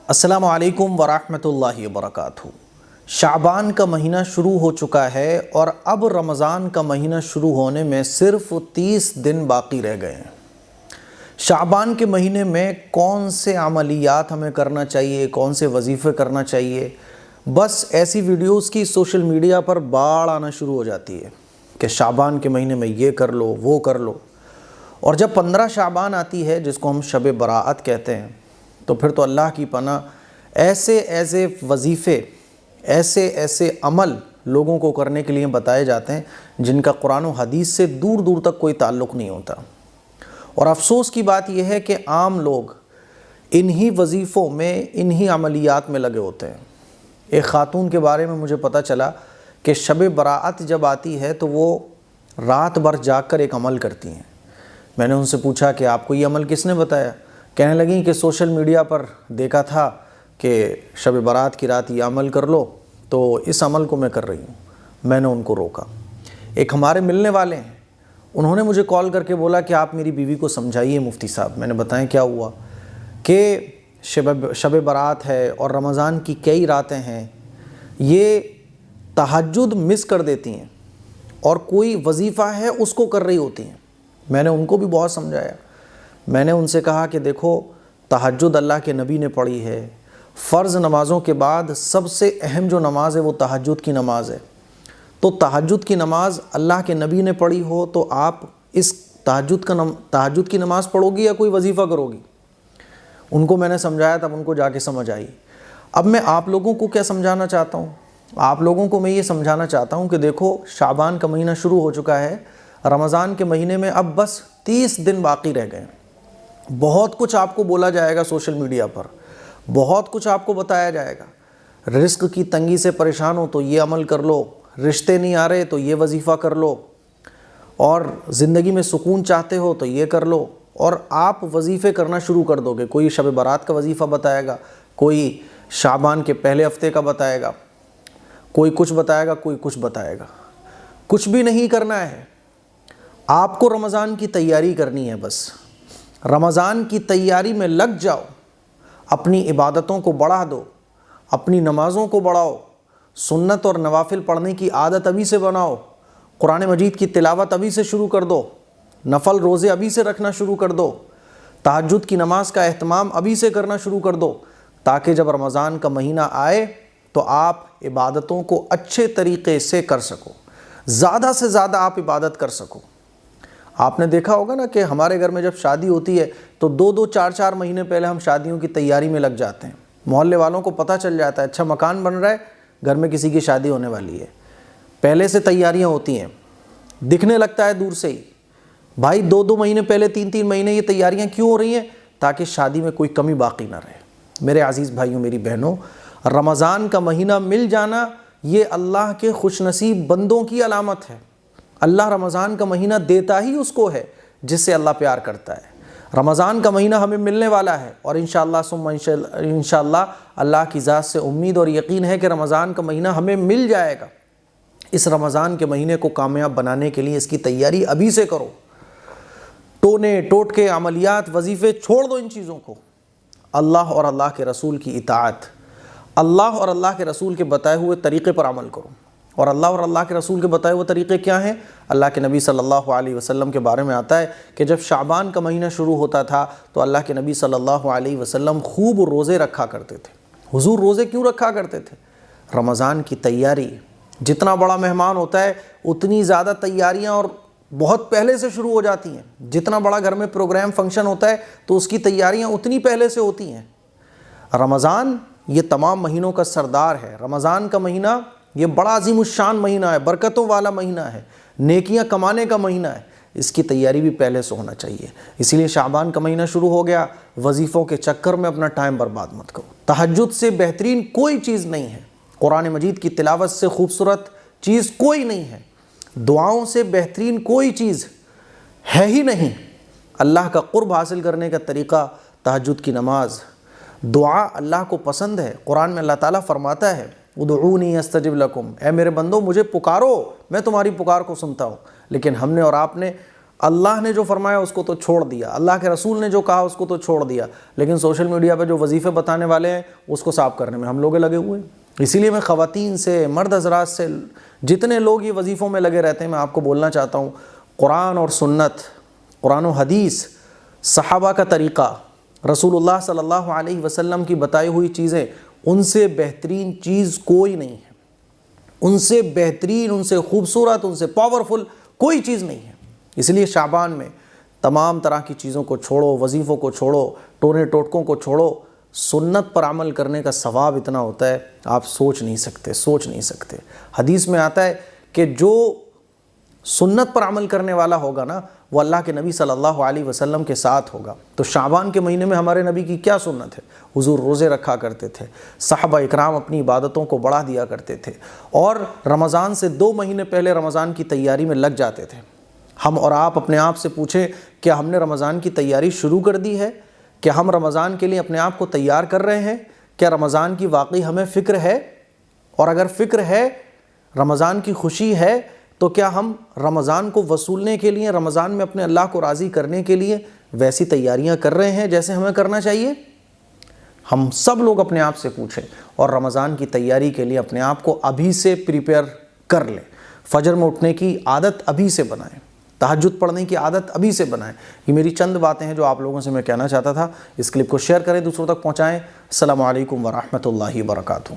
السلام علیکم ورحمۃ اللہ وبرکاتہ۔ شعبان کا مہینہ شروع ہو چکا ہے اور اب رمضان کا مہینہ شروع ہونے میں صرف 30 دن باقی رہ گئے ہیں۔ شعبان کے مہینے میں کون سے عملیات ہمیں کرنا چاہیے، کون سے وظیفے کرنا چاہیے، بس ایسی ویڈیوز کی سوشل میڈیا پر باڑھ آنا شروع ہو جاتی ہے کہ شعبان کے مہینے میں یہ کر لو، وہ کر لو۔ اور جب 15 شعبان آتی ہے جس کو ہم شب براءت کہتے ہیں، تو پھر تو اللہ کی پناہ ایسے وظیفے، ایسے عمل لوگوں کو کرنے کے لیے بتائے جاتے ہیں جن کا قرآن و حدیث سے دور دور تک کوئی تعلق نہیں ہوتا۔ اور افسوس کی بات یہ ہے کہ عام لوگ انہی وظیفوں میں، انہی عملیات میں لگے ہوتے ہیں۔ ایک خاتون کے بارے میں مجھے پتہ چلا کہ شب براءت جب آتی ہے تو وہ رات بھر جاگ کر ایک عمل کرتی ہیں۔ میں نے ان سے پوچھا کہ آپ کو یہ عمل کس نے بتایا؟ کہنے لگیں کہ سوشل میڈیا پر دیکھا تھا کہ شب برات کی رات یہ عمل کر لو، تو اس عمل کو میں کر رہی ہوں۔ میں نے ان کو روکا۔ ایک ہمارے ملنے والے ہیں، انہوں نے مجھے کال کر کے بولا کہ آپ میری بیوی کو سمجھائیے مفتی صاحب۔ میں نے بتائیں کیا ہوا؟ کہ شب برات ہے اور رمضان کی کئی راتیں ہیں، یہ تہجد مس کر دیتی ہیں اور کوئی وظیفہ ہے اس کو کر رہی ہوتی ہیں۔ میں نے ان کو بھی بہت سمجھایا۔ میں نے ان سے کہا کہ دیکھو، تہجد اللہ کے نبی نے پڑھی ہے۔ فرض نمازوں کے بعد سب سے اہم جو نماز ہے وہ تہجد کی نماز ہے۔ تو تہجد کی نماز اللہ کے نبی نے پڑھی ہو تو آپ اس تہجد کی نماز پڑھو گی یا کوئی وظیفہ کرو گی؟ ان کو میں نے سمجھایا، تب ان کو جا کے سمجھ آئی۔ اب میں آپ لوگوں کو کیا سمجھانا چاہتا ہوں؟ آپ لوگوں کو میں یہ سمجھانا چاہتا ہوں کہ دیکھو، شعبان کا مہینہ شروع ہو چکا ہے، رمضان کے مہینے میں اب بس 30 دن باقی رہ گئے ہیں۔ بہت کچھ آپ کو بولا جائے گا سوشل میڈیا پر، بہت کچھ آپ کو بتایا جائے گا۔ رزق کی تنگی سے پریشان ہو تو یہ عمل کر لو، رشتے نہیں آ رہے تو یہ وظیفہ کر لو، اور زندگی میں سکون چاہتے ہو تو یہ کر لو۔ اور آپ وظیفے کرنا شروع کر دو گے۔ کوئی شب برات کا وظیفہ بتائے گا، کوئی شعبان کے پہلے ہفتے کا بتائے گا، کوئی کچھ بتائے گا، کوئی کچھ بتائے گا۔ کچھ بھی نہیں کرنا ہے، آپ کو رمضان کی تیاری کرنی ہے۔ بس رمضان کی تیاری میں لگ جاؤ، اپنی عبادتوں کو بڑھا دو، اپنی نمازوں کو بڑھاؤ، سنت اور نوافل پڑھنے کی عادت ابھی سے بناؤ، قرآن مجید کی تلاوت ابھی سے شروع کر دو، نفل روزے ابھی سے رکھنا شروع کر دو، تہجد کی نماز کا اہتمام ابھی سے کرنا شروع کر دو، تاکہ جب رمضان کا مہینہ آئے تو آپ عبادتوں کو اچھے طریقے سے کر سکو، زیادہ سے زیادہ آپ عبادت کر سکو۔ آپ نے دیکھا ہوگا نا کہ ہمارے گھر میں جب شادی ہوتی ہے تو 2 4 مہینے پہلے ہم شادیوں کی تیاری میں لگ جاتے ہیں۔ محلے والوں کو پتہ چل جاتا ہے، اچھا مکان بن رہا ہے، گھر میں کسی کی شادی ہونے والی ہے۔ پہلے سے تیاریاں ہوتی ہیں، دکھنے لگتا ہے دور سے ہی۔ بھائی 2 مہینے پہلے، 3 مہینے یہ تیاریاں کیوں ہو رہی ہیں؟ تاکہ شادی میں کوئی کمی باقی نہ رہے۔ میرے عزیز بھائیوں، میری بہنوں، رمضان کا مہینہ مل جانا یہ اللہ کے خوش نصیب بندوں کی علامت ہے۔ اللہ رمضان کا مہینہ دیتا ہی اس کو ہے جس سے اللہ پیار کرتا ہے۔ رمضان کا مہینہ ہمیں ملنے والا ہے، اور انشاءاللہ ثم انشاءاللہ اللہ کی ذات سے امید اور یقین ہے کہ رمضان کا مہینہ ہمیں مل جائے گا۔ اس رمضان کے مہینے کو کامیاب بنانے کے لیے اس کی تیاری ابھی سے کرو۔ ٹونے ٹوٹکے، عملیات، وظیفے چھوڑ دو ان چیزوں کو۔ اللہ اور اللہ کے رسول کی اطاعت، اللہ اور اللہ کے رسول کے بتائے ہوئے طریقے پر عمل کرو۔ اور اللہ اور اللہ کے رسول کے بتائے ہوئے طریقے کیا ہیں؟ اللہ کے نبی صلی اللہ علیہ وسلم کے بارے میں آتا ہے کہ جب شعبان کا مہینہ شروع ہوتا تھا تو اللہ کے نبی صلی اللہ علیہ وسلم خوب روزے رکھا کرتے تھے۔ حضور روزے کیوں رکھا کرتے تھے؟ رمضان کی تیاری۔ جتنا بڑا مہمان ہوتا ہے اتنی زیادہ تیاریاں اور بہت پہلے سے شروع ہو جاتی ہیں۔ جتنا بڑا گھر میں پروگرام فنکشن ہوتا ہے تو اس کی تیاریاں اتنی پہلے سے ہوتی ہیں۔ رمضان یہ تمام مہینوں کا سردار ہے۔ رمضان کا مہینہ یہ بڑا عظیم الشان مہینہ ہے، برکتوں والا مہینہ ہے، نیکیاں کمانے کا مہینہ ہے۔ اس کی تیاری بھی پہلے سے ہونا چاہیے۔ اسی لیے شعبان کا مہینہ شروع ہو گیا، وظیفوں کے چکر میں اپنا ٹائم برباد مت کرو۔ تہجد سے بہترین کوئی چیز نہیں ہے، قرآن مجید کی تلاوت سے خوبصورت چیز کوئی نہیں ہے، دعاؤں سے بہترین کوئی چیز ہے ہی نہیں۔ اللہ کا قرب حاصل کرنے کا طریقہ تہجد کی نماز، دعا اللہ کو پسند ہے۔ قرآن میں اللہ تعالیٰ فرماتا ہے، ادعونی استجب لکم، اے میرے بندو مجھے پکارو، میں تمہاری پکار کو سنتا ہوں۔ لیکن ہم نے اور آپ نے اللہ نے جو فرمایا اس کو تو چھوڑ دیا، اللہ کے رسول نے جو کہا اس کو تو چھوڑ دیا، لیکن سوشل میڈیا پہ جو وظیفے بتانے والے ہیں اس کو صاف کرنے میں ہم لوگ لگے ہوئے ہیں۔ اسی لیے میں خواتین سے، مرد حضرات سے، جتنے لوگ یہ وظیفوں میں لگے رہتے ہیں، میں آپ کو بولنا چاہتا ہوں، قرآن اور سنت، قرآن و حدیث، صحابہ کا طریقہ، رسول اللہ صلی اللہ علیہ وسلم کی بتائی ہوئی چیزیں، ان سے بہترین چیز کوئی نہیں ہے، ان سے بہترین، ان سے خوبصورت، ان سے پاورفل کوئی چیز نہیں ہے۔ اس لیے شعبان میں تمام طرح کی چیزوں کو چھوڑو، وظیفوں کو چھوڑو، ٹونے ٹوٹکوں کو چھوڑو، سنت پر عمل کرنے کا ثواب اتنا ہوتا ہے آپ سوچ نہیں سکتے۔ حدیث میں آتا ہے کہ جو سنت پر عمل کرنے والا ہوگا نا، وہ اللہ کے نبی صلی اللہ علیہ وسلم کے ساتھ ہوگا۔ تو شعبان کے مہینے میں ہمارے نبی کی کیا سنت ہے؟ حضور روزے رکھا کرتے تھے، صحابہ اکرام اپنی عبادتوں کو بڑھا دیا کرتے تھے، اور رمضان سے 2 مہینے پہلے رمضان کی تیاری میں لگ جاتے تھے۔ ہم اور آپ اپنے آپ سے پوچھیں، کیا ہم نے رمضان کی تیاری شروع کر دی ہے؟ کیا ہم رمضان کے لیے اپنے آپ کو تیار کر رہے ہیں؟ کیا رمضان کی واقعی ہمیں فکر ہے؟ اور اگر فکر ہے، رمضان کی خوشی ہے، تو کیا ہم رمضان کو وصولنے کے لیے، رمضان میں اپنے اللہ کو راضی کرنے کے لیے ویسی تیاریاں کر رہے ہیں جیسے ہمیں کرنا چاہیے؟ ہم سب لوگ اپنے آپ سے پوچھیں، اور رمضان کی تیاری کے لیے اپنے آپ کو ابھی سے پریپیئر کر لیں۔ فجر میں اٹھنے کی عادت ابھی سے بنائیں، تہجد پڑھنے کی عادت ابھی سے بنائیں۔ یہ میری چند باتیں ہیں جو آپ لوگوں سے میں کہنا چاہتا تھا۔ اس کلپ کو شیئر کریں، دوسروں تک پہنچائیں۔ السلام علیکم ورحمۃ اللہ وبرکاتہ۔